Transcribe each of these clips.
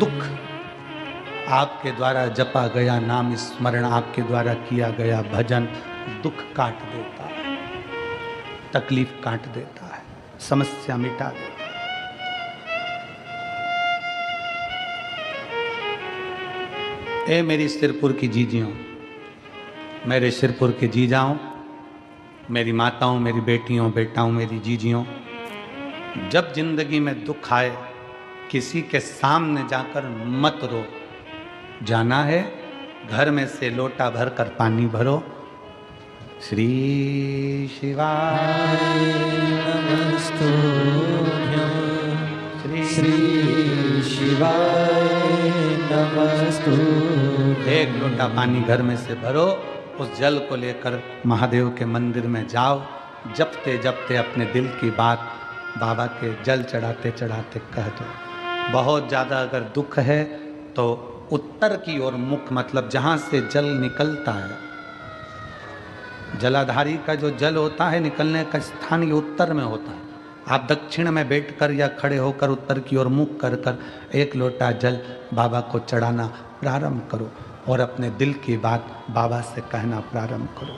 दुख आपके द्वारा जपा गया नाम स्मरण, आपके द्वारा किया गया भजन दुख काट देता है, तकलीफ काट देता है, समस्या मिटा देता है। ए मेरी सिरपुर की जीजियों, मेरे सिरपुर के जीजाओं, मेरी माताओं, मेरी बेटियों, बेटाओं, मेरी जीजियों, जब जिंदगी में दुख आए किसी के सामने जाकर मत रो। जाना है घर में से लोटा भर कर पानी भरो। श्री शिवाय नमस्तुभ्यं, श्री शिवाय नमस्तुभ्यं। एक लोटा पानी घर में से भरो, उस जल को लेकर महादेव के मंदिर में जाओ। जपते जपते अपने दिल की बात बाबा के जल चढ़ाते चढ़ाते कह दो। बहुत ज़्यादा अगर दुख है तो उत्तर की ओर मुख, मतलब जहाँ से जल निकलता है, जलाधारी का जो जल होता है निकलने का स्थान ये उत्तर में होता है। आप दक्षिण में बैठकर या खड़े होकर उत्तर की ओर मुख कर कर एक लोटा जल बाबा को चढ़ाना प्रारंभ करो और अपने दिल की बात बाबा से कहना प्रारंभ करो।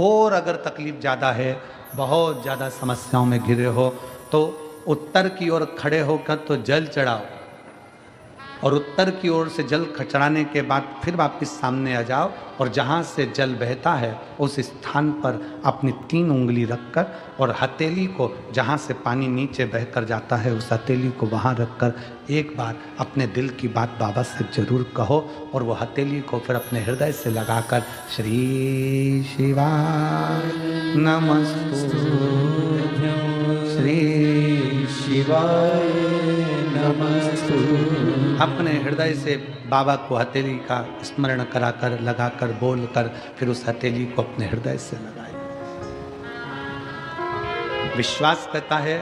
और अगर तकलीफ ज़्यादा है, बहुत ज़्यादा समस्याओं में घिरे हो, तो उत्तर की ओर खड़े होकर तो जल चढ़ाओ और उत्तर की ओर से जल चढ़ाने के बाद फिर वापस सामने आ जाओ और जहाँ से जल बहता है उस स्थान पर अपनी 3 उंगली रखकर और हथेली को, जहाँ से पानी नीचे बहकर जाता है उस हथेली को वहाँ रखकर एक बार अपने दिल की बात बाबा से जरूर कहो और वो हथेली को फिर अपने हृदय से लगाकर श्री शिवाय नमस्तुभ्यं, श्री शिवाय नमस्तुभ्यं। अपने हृदय से बाबा को हथेली का स्मरण कराकर, लगाकर, बोलकर फिर उस हथेली को अपने हृदय से लगाए। विश्वास करता है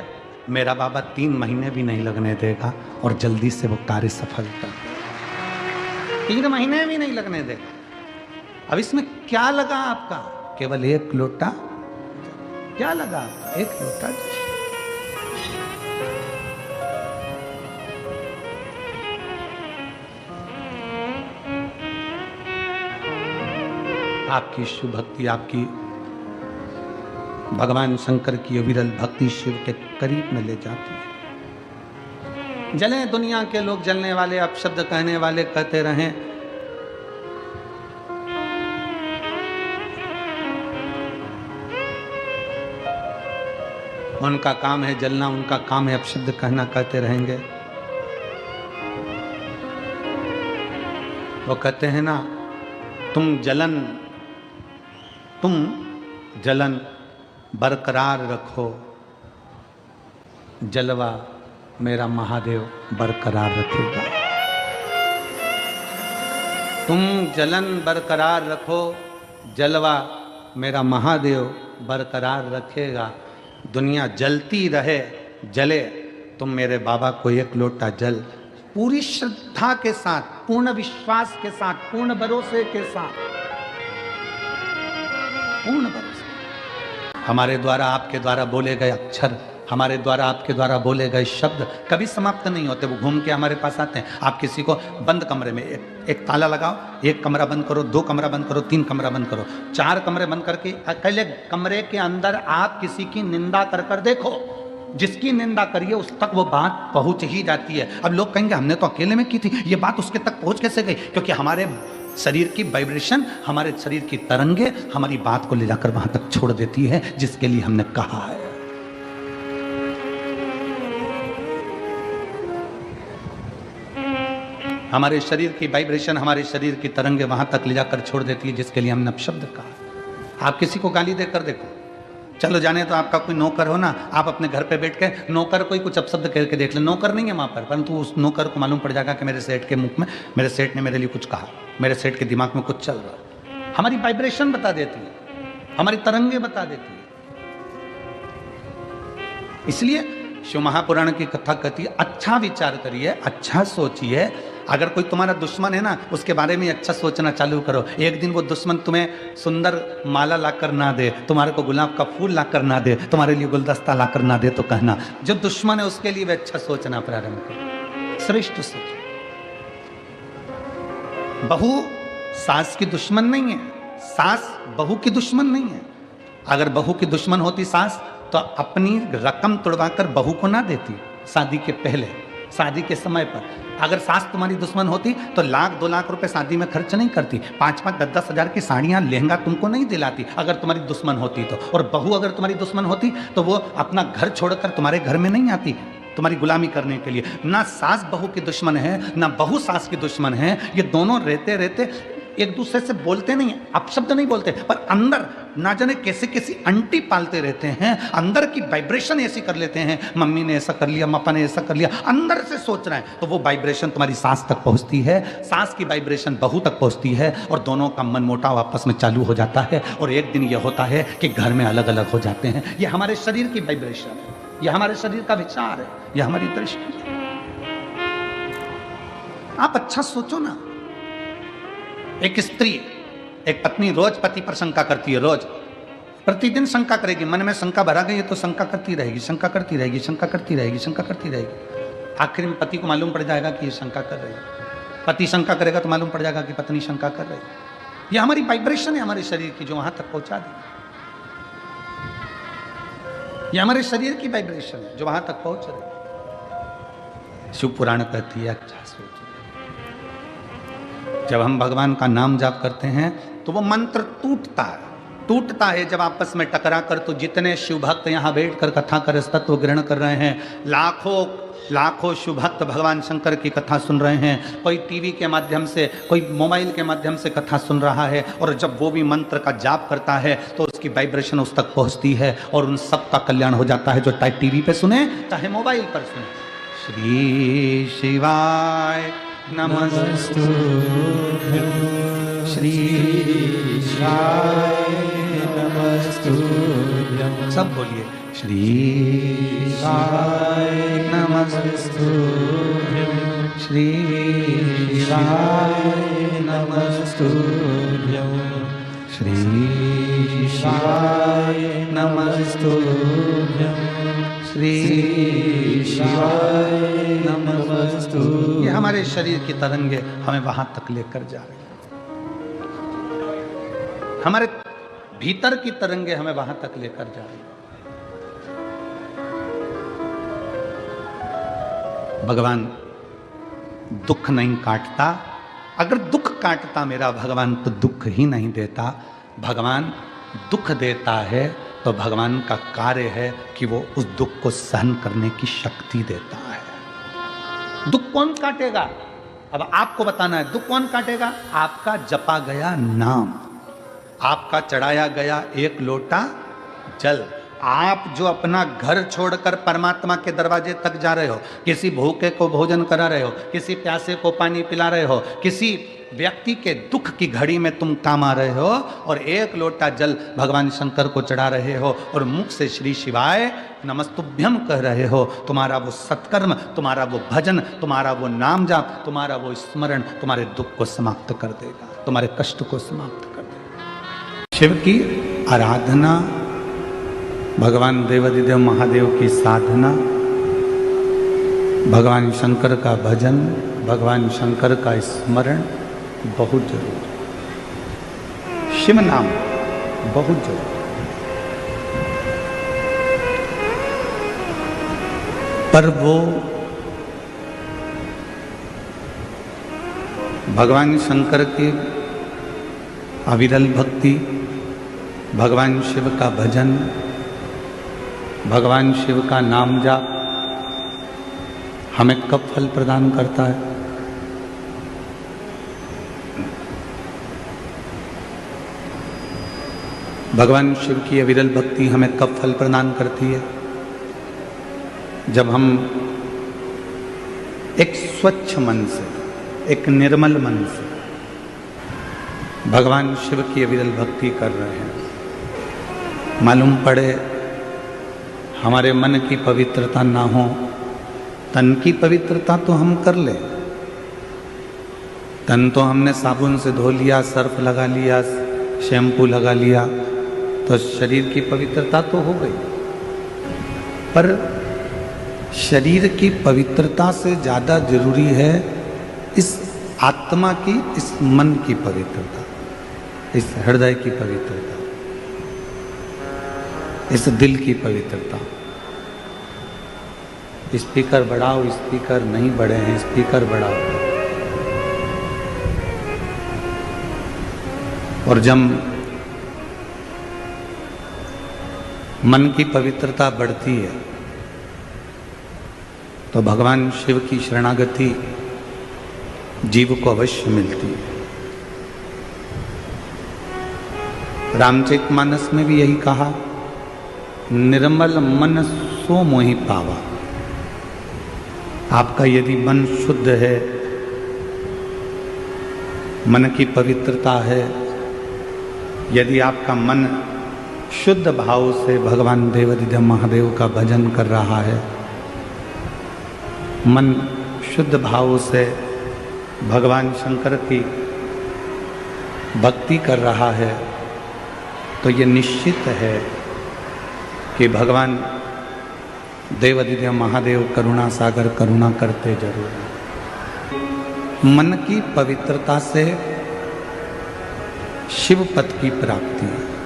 मेरा बाबा 3 महीने भी नहीं लगने देगा और जल्दी से वो कार्य सफल कर। 3 महीने भी नहीं लगने देगा। अब इसमें क्या लगा आपका? केवल एक लोटा। क्या लगा? एक लोटा। आपकी शुभ भक्ति, आपकी भगवान शंकर की अविरल भक्ति शिव के करीब में ले जाती है। जले दुनिया के लोग, जलने वाले, अपशब्द कहने वाले कहते रहें, उनका काम है जलना, उनका काम है अपशब्द कहना, कहते रहेंगे। वो कहते हैं ना, तुम जलन बरकरार रखो, जलवा मेरा महादेव बरकरार रखेगा। तुम जलन बरकरार रखो, जलवा मेरा महादेव बरकरार रखेगा। दुनिया जलती रहे, जले, तुम मेरे बाबा को एक लोटा जल पूरी श्रद्धा के साथ, पूर्ण विश्वास के साथ, पूर्ण भरोसे के साथ, पूर्ण भरोसे, हमारे द्वारा आपके द्वारा बोले गए अक्षर, हमारे द्वारा आपके द्वारा बोले गए शब्द कभी समाप्त नहीं होते। वो घूम के हमारे पास आते हैं। आप किसी को बंद कमरे में एक ताला लगाओ, 1 कमरा बंद करो, 2 कमरा बंद करो, 3 कमरा बंद करो, 4 कमरे बंद करके अकेले कमरे के अंदर आप किसी की निंदा कर कर देखो। जिसकी निंदा करिए उस तक वो बात पहुंच ही जाती है। अब लोग कहेंगे हमने तो अकेले में की थी, ये बात उसके तक पहुंच कैसे गई? क्योंकि हमारे शरीर की वाइब्रेशन, हमारे शरीर की तरंगे हमारी बात को ले जाकर वहां तक छोड़ देती है जिसके लिए हमने कहा है। हमारे शरीर की वाइब्रेशन, हमारे शरीर की तरंगे वहां तक ले जाकर छोड़ देती है जिसके लिए हमने अपशब्द कहा। आप किसी को गाली देकर देखो, चलो जाने तो आपका कोई नौकर हो ना, आप अपने घर पे बैठ के नौकर कोई कुछ अपशब्द कह के देख ले, नौकर नहीं है वहाँ पर, परंतु उस नौकर को मालूम पड़ जाएगा कि मेरे सेठ के मुख में, मेरे सेठ ने मेरे लिए कुछ कहा, मेरे सेठ के दिमाग में कुछ चल रहा है। हमारी वाइब्रेशन बता देती है, हमारी तरंगे बता देती है। इसलिए शिव महापुराण की कथा कहती है, अच्छा विचार करिए, अच्छा सोचिए। अगर कोई तुम्हारा दुश्मन है ना, उसके बारे में अच्छा सोचना चालू करो। एक दिन वो दुश्मन तुम्हें सुंदर माला लाकर ना दे, तुम्हारे को गुलाब का फूल लाकर ना दे, तुम्हारे लिए गुलदस्ता लाकर ना दे, तो कहना जो दुश्मन है उसके लिए भी अच्छा सोचना प्रारंभ करो, श्रेष्ठ सोच। बहू सास की दुश्मन नहीं है, सास बहू की दुश्मन नहीं है। अगर बहू की दुश्मन होती सास तो अपनी रकम तुड़वाकर बहू को ना देती शादी के पहले, शादी के समय पर। अगर सास तुम्हारी दुश्मन होती तो 1-2 लाख रुपए शादी में खर्च नहीं करती, 5-5, 10-10 हजार की साड़ियां लहंगा तुमको नहीं दिलाती अगर तुम्हारी दुश्मन होती तो। और बहू अगर तुम्हारी दुश्मन होती तो वो अपना घर छोड़कर तुम्हारे घर में नहीं आती तुम्हारी गुलामी करने के लिए। ना सास बहू की दुश्मन है, ना बहू सास की दुश्मन है। ये दोनों रहते रहते एक दूसरे से बोलते नहीं, अपशब्द नहीं बोलते, पर अंदर ना जाने कैसे कैसी अंटी पालते रहते हैं, अंदर की वाइब्रेशन ऐसी कर लेते हैं। मम्मी ने ऐसा कर लिया, पापा ने ऐसा कर लिया, अंदर से सोच रहे हैं तो वो वाइब्रेशन तुम्हारी सास तक पहुंचती है, सास की वाइब्रेशन बहू तक पहुंचती है और दोनों का मनमुटाव आपस में चालू हो जाता है। और एक दिन ये होता है कि घर में अलग अलग हो जाते हैं। ये हमारे शरीर की वाइब्रेशन है, ये हमारे शरीर का विचार है, ये हमारी दृष्टि है। आप अच्छा सोचो ना, एक स्त्री, एक पत्नी रोज पति पर शंका करती है, रोज प्रतिदिन शंका करेगी, मन में शंका भरा गई है तो शंका करती रहेगी, शंका करती रहेगी, शंका करती रहेगी, शंका करती रहेगी। आखिर में पति को मालूम पड़ जाएगा कि ये शंका कर रही है। पति शंका करेगा तो मालूम पड़ जाएगा कि पत्नी शंका कर रही है। ये हमारी वाइब्रेशन है हमारे शरीर की जो वहां तक पहुंचा दी। ये हमारे शरीर की वाइब्रेशन है जो वहां तक पहुंच रही। शिव पुराण कहती है, अच्छा सोचो, जब हम भगवान का नाम जाप करते हैं तो वो मंत्र टूटता है जब आपस में टकरा कर। तो जितने शिव भक्त यहाँ बैठ कर कथा कर तत्व ग्रहण कर रहे हैं, लाखों शिव भक्त भगवान शंकर की कथा सुन रहे हैं। कोई टीवी के माध्यम से, कोई मोबाइल के माध्यम से कथा सुन रहा है, और जब वो भी मंत्र का जाप करता है तो उसकी वाइब्रेशन उस तक पहुंचती है और उन सब का कल्याण हो जाता है, जो चाहे टीवी पे सुने चाहे मोबाइल पर सुने। श्री शिवाय नमस्तु, श्री शिवाय नमस्तु, सब बोलिए, श्री शिवाय नमस्तु, श्री शिवाय नमस्तु, श्री शिवाय नमस्तु, श्री शिवाय नमस्तु। ये हमारे शरीर की तरंगे हमें वहां तक लेकर जा रही है, हमारे भीतर की तरंगे हमें वहां तक लेकर जा रही है। भगवान दुख नहीं काटता, अगर दुख काटता मेरा भगवान तो दुख ही नहीं देता। भगवान दुख देता है तो भगवान का कार्य है कि वो उस दुख को सहन करने की शक्ति देता है। दुख कौन काटेगा? अब आपको बताना है, दुख कौन काटेगा? आपका जपा गया नाम, आपका चढ़ाया गया एक लोटा जल। आप जो अपना घर छोड़कर परमात्मा के दरवाजे तक जा रहे हो, किसी भूखे को भोजन करा रहे हो, किसी प्यासे को पानी पिला रहे हो, किसी व्यक्ति के दुख की घड़ी में तुम काम आ रहे हो, और एक लोटा जल भगवान शंकर को चढ़ा रहे हो और मुख से श्री शिवाय नमस्तुभ्यम कह रहे हो। तुम्हारा वो सत्कर्म, तुम्हारा वो भजन, तुम्हारा वो नाम जाप, तुम्हारा वो स्मरण तुम्हारे दुख को समाप्त कर देगा, तुम्हारे कष्ट को समाप्त कर देगा। शिव की आराधना, भगवान देवाधिदेव महादेव की साधना, भगवान शंकर का भजन, भगवान शंकर का स्मरण बहुत जरूरी, शिव नाम बहुत जरूरी। पर वो भगवान शंकर की अविरल भक्ति, भगवान शिव का भजन, भगवान शिव का नाम जाप हमें कब फल प्रदान करता है? भगवान शिव की अविरल भक्ति हमें कब फल प्रदान करती है? जब हम एक स्वच्छ मन से, एक निर्मल मन से भगवान शिव की अविरल भक्ति कर रहे हैं। मालूम पड़े हमारे मन की पवित्रता ना हो, तन की पवित्रता तो हम कर ले। तन तो हमने साबुन से धो लिया, सर्फ लगा लिया, शैम्पू लगा लिया, तो शरीर की पवित्रता तो हो गई। पर शरीर की पवित्रता से ज़्यादा जरूरी है इस आत्मा की, इस मन की पवित्रता, इस हृदय की पवित्रता, इस दिल की पवित्रता। स्पीकर बढ़ाओ, स्पीकर नहीं बढ़े हैं, स्पीकर बढ़ाओ। और जब मन की पवित्रता बढ़ती है तो भगवान शिव की शरणागति जीव को अवश्य मिलती है। रामचरितमानस में भी यही कहा, निर्मल मन सो मोहि पावा। आपका यदि मन शुद्ध है, मन की पवित्रता है, यदि आपका मन शुद्ध भाव से भगवान देवाधिदेव महादेव का भजन कर रहा है, मन शुद्ध भाव से भगवान शंकर की भक्ति कर रहा है, तो ये निश्चित है कि भगवान देवाधिदेव महादेव करुणा सागर करुणा करते जरूर हैं। मन की पवित्रता से शिव पद की प्राप्ति है।